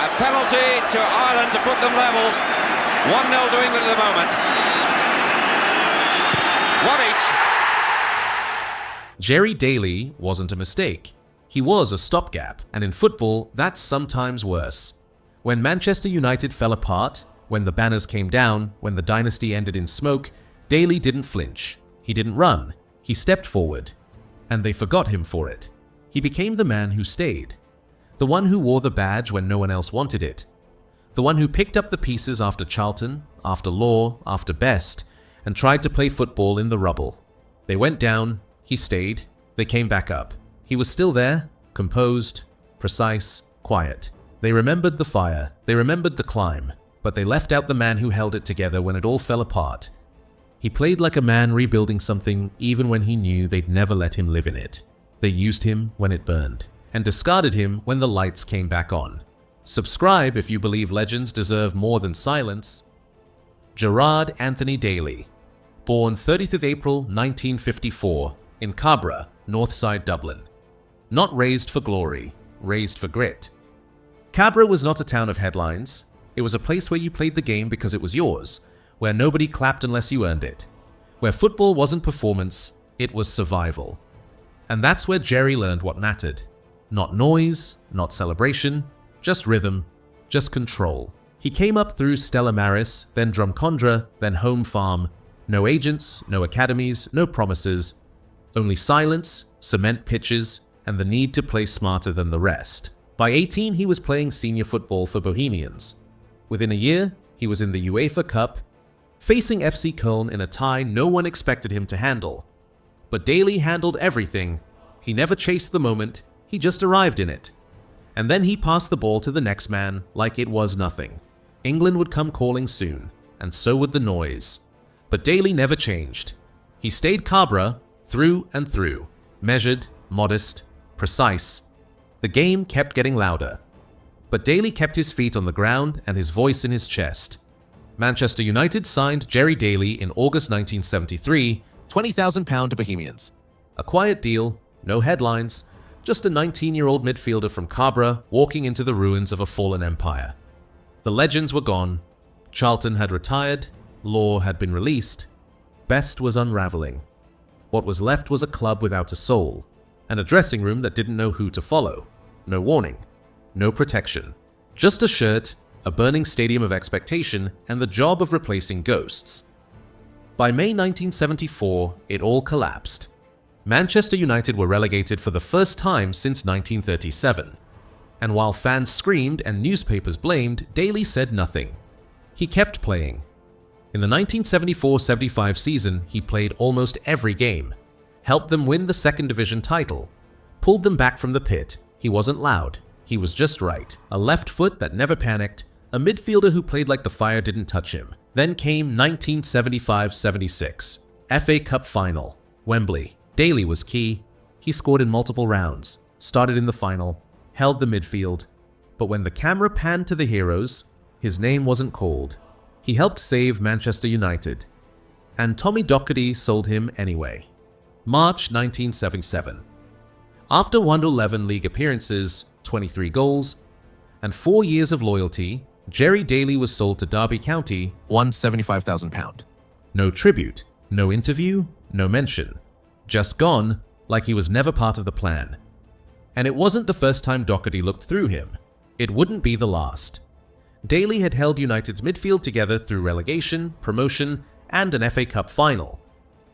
A penalty to Ireland to put them level. 1-0 to England at the moment. One each. Gerry Daly wasn't a mistake. He was a stopgap, and in football, that's sometimes worse. When Manchester United fell apart, when the banners came down, when the dynasty ended in smoke, Daly didn't flinch. He didn't run. He stepped forward. And they forgot him for it. He became the man who stayed. The one who wore the badge when no one else wanted it. The one who picked up the pieces after Charlton, after Law, after Best, and tried to play football in the rubble. They went down, he stayed, they came back up. He was still there, composed, precise, quiet. They remembered the fire, they remembered the climb, but they left out the man who held it together when it all fell apart. He played like a man rebuilding something even when he knew they'd never let him live in it. They used him when it burned, and discarded him when the lights came back on. Subscribe if you believe legends deserve more than silence. Gerard Anthony Daly, born 30th of April 1954 in Cabra, Northside Dublin. Not raised for glory, raised for grit. Cabra was not a town of headlines. It was a place where you played the game because it was yours, where nobody clapped unless you earned it, where football wasn't performance, it was survival. And that's where Gerry learned what mattered. Not noise, not celebration, just rhythm, just control. He came up through Stella Maris, then Drumcondra, then Home Farm. No agents, no academies, no promises. Only silence, cement pitches, and the need to play smarter than the rest. By 18, he was playing senior football for Bohemians. Within a year, he was in the UEFA Cup, facing FC Köln in a tie no one expected him to handle. But Daly handled everything. He never chased the moment, he just arrived in it. And then he passed the ball to the next man like it was nothing. England would come calling soon, and so would the noise. But Daly never changed. He stayed Cabra through and through, measured, modest, precise. The game kept getting louder. But Daly kept his feet on the ground and his voice in his chest. Manchester United signed Gerry Daly in August 1973, £20,000 to Bohemians. A quiet deal, no headlines, just a 19-year-old midfielder from Cabra walking into the ruins of a fallen empire. The legends were gone. Charlton had retired, Law had been released, Best was unraveling. What was left was a club without a soul, and a dressing room that didn't know who to follow. No warning, no protection. Just a shirt, a burning stadium of expectation, and the job of replacing ghosts. By May 1974, it all collapsed. Manchester United were relegated for the first time since 1937. And while fans screamed and newspapers blamed, Daly said nothing. He kept playing. In the 1974-75 season, he played almost every game, helped them win the second division title, pulled them back from the pit. He wasn't loud. He was just right. A left foot that never panicked, a midfielder who played like the fire didn't touch him. Then came 1975-76, FA Cup final, Wembley. Daly was key. He scored in multiple rounds, started in the final, held the midfield. But when the camera panned to the heroes, his name wasn't called. He helped save Manchester United. And Tommy Docherty sold him anyway. March 1977. After 111 league appearances, 23 goals, and 4 years of loyalty, Gerry Daly was sold to Derby County, £175,000. No tribute, no interview, no mention. Just gone, like he was never part of the plan. And it wasn't the first time Docherty looked through him. It wouldn't be the last. Daly had held United's midfield together through relegation, promotion, and an FA Cup final.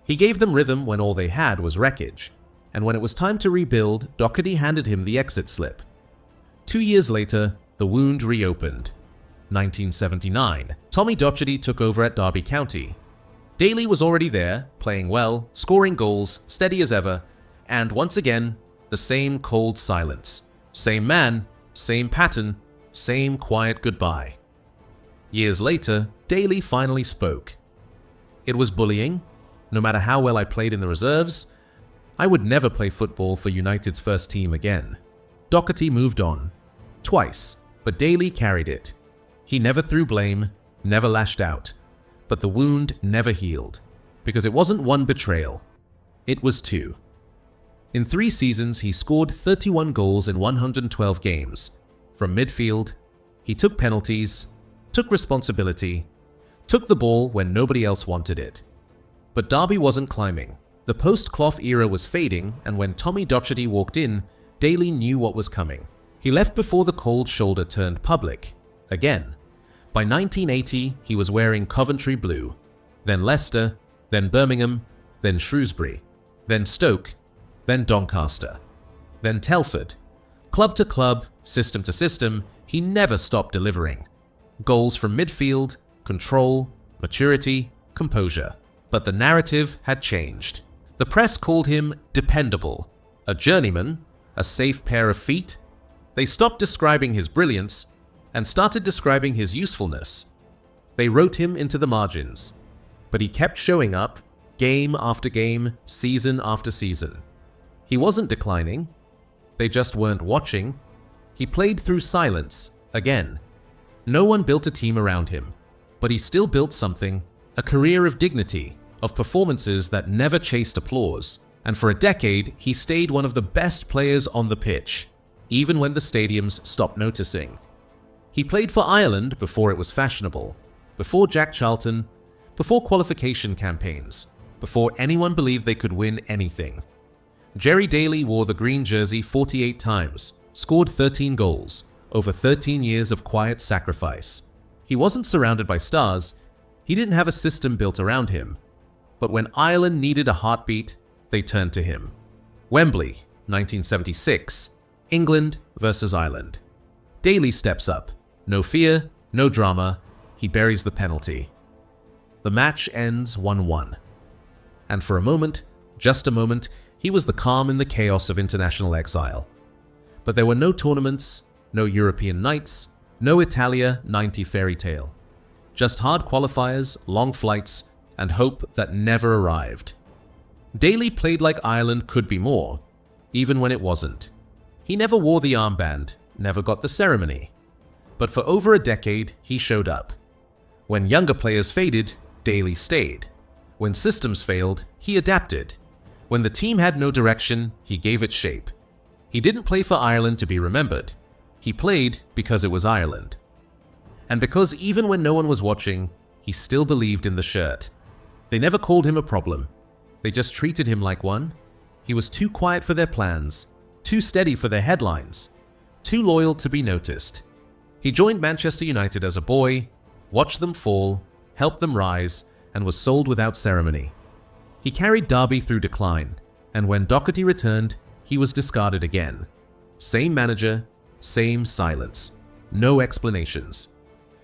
He gave them rhythm when all they had was wreckage. And when it was time to rebuild, Docherty handed him the exit slip. 2 years later, the wound reopened. 1979, Tommy Docherty took over at Derby County. Daly was already there, playing well, scoring goals, steady as ever, and once again, the same cold silence. Same man, same pattern, same quiet goodbye. Years later, Daly finally spoke. It was bullying. No matter how well I played in the reserves, I would never play football for United's first team again. Docherty moved on. Twice, but Daly carried it. He never threw blame, never lashed out. But the wound never healed, because it wasn't one betrayal. It was two. In 3 seasons, he scored 31 goals in 112 games. From midfield, He took penalties, took responsibility, took the ball when nobody else wanted it. But Derby wasn't climbing. The post-Clough era was fading, and when Tommy Docherty walked in, Daly knew what was coming. He left before the cold shoulder turned public. Again. By 1980, he was wearing Coventry blue, then Leicester, then Birmingham, then Shrewsbury, then Stoke, then Doncaster, then Telford. Club to club, system to system, he never stopped delivering. Goals from midfield, control, maturity, composure. But the narrative had changed. The press called him dependable, a journeyman, a safe pair of feet. They stopped describing his brilliance and started describing his usefulness. They wrote him into the margins, but he kept showing up, game after game, season after season. He wasn't declining. They just weren't watching. He played through silence, again. No one built a team around him, but he still built something, a career of dignity, of performances that never chased applause. And for a decade, he stayed one of the best players on the pitch, even when the stadiums stopped noticing. He played for Ireland before it was fashionable, before Jack Charlton, before qualification campaigns, before anyone believed they could win anything. Gerry Daly wore the green jersey 48 times, scored 13 goals, over 13 years of quiet sacrifice. He wasn't surrounded by stars, he didn't have a system built around him. But when Ireland needed a heartbeat, they turned to him. Wembley, 1976, England versus Ireland. Daly steps up. No fear, no drama, he buries the penalty. The match ends 1-1. And for a moment, just a moment, he was the calm in the chaos of international exile. But there were no tournaments, no European nights, no Italia 90 fairy tale. Just hard qualifiers, long flights, and hope that never arrived. Daly played like Ireland could be more, even when it wasn't. He never wore the armband, never got the ceremony. But for over a decade, he showed up. When younger players faded, Daly stayed. When systems failed, he adapted. When the team had no direction, he gave it shape. He didn't play for Ireland to be remembered. He played because it was Ireland. And because even when no one was watching, he still believed in the shirt. They never called him a problem. They just treated him like one. He was too quiet for their plans, too steady for their headlines, too loyal to be noticed. He joined Manchester United as a boy, watched them fall, helped them rise, and was sold without ceremony. He carried Derby through decline, and when Docherty returned, he was discarded again. Same manager, same silence, no explanations.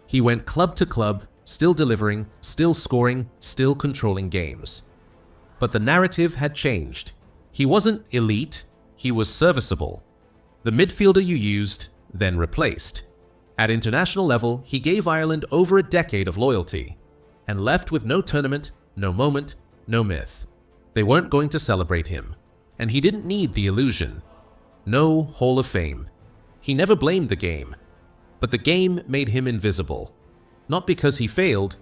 He went club to club, still delivering, still scoring, still controlling games. But the narrative had changed. He wasn't elite, he was serviceable. The midfielder you used, then replaced. At international level, he gave Ireland over a decade of loyalty, and left with no tournament, no moment, no myth. They weren't going to celebrate him, and he didn't need the illusion. No Hall of Fame. He never blamed the game, but the game made him invisible. Not because he failed,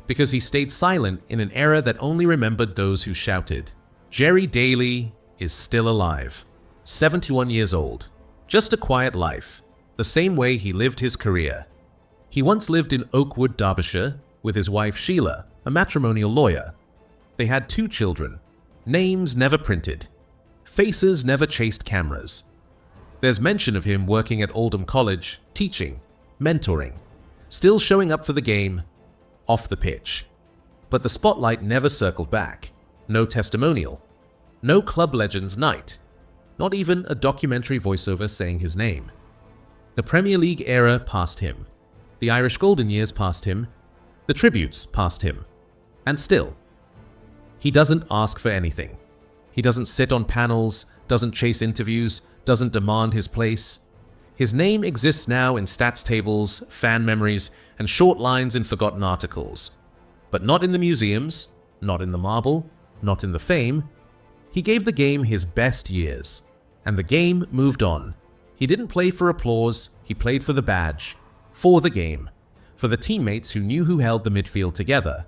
because he stayed silent in an era that only remembered those who shouted. Gerry Daly is still alive, 71 years old, just a quiet life, the same way he lived his career. He once lived in Oakwood, Derbyshire, with his wife Sheila, a matrimonial lawyer. They had 2 children, names never printed, faces never chased cameras. There's mention of him working at Oldham College, teaching, mentoring, still showing up for the game, off the pitch. But the spotlight never circled back. No testimonial. No club legends night. Not even a documentary voiceover saying his name. The Premier League era passed him. The Irish golden years passed him. The tributes passed him. And still, he doesn't ask for anything. He doesn't sit on panels, doesn't chase interviews, doesn't demand his place. His name exists now in stats tables, fan memories, and short lines in forgotten articles. But not in the museums, not in the marble, not in the fame. He gave the game his best years, and the game moved on. He didn't play for applause, he played for the badge, for the game, for the teammates who knew who held the midfield together.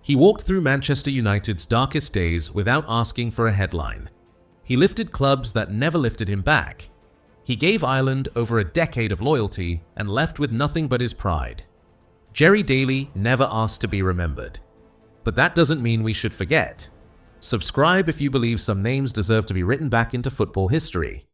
He walked through Manchester United's darkest days without asking for a headline. He lifted clubs that never lifted him back. He gave Ireland over a decade of loyalty and left with nothing but his pride. Gerry Daly never asked to be remembered. But that doesn't mean we should forget. Subscribe if you believe some names deserve to be written back into football history.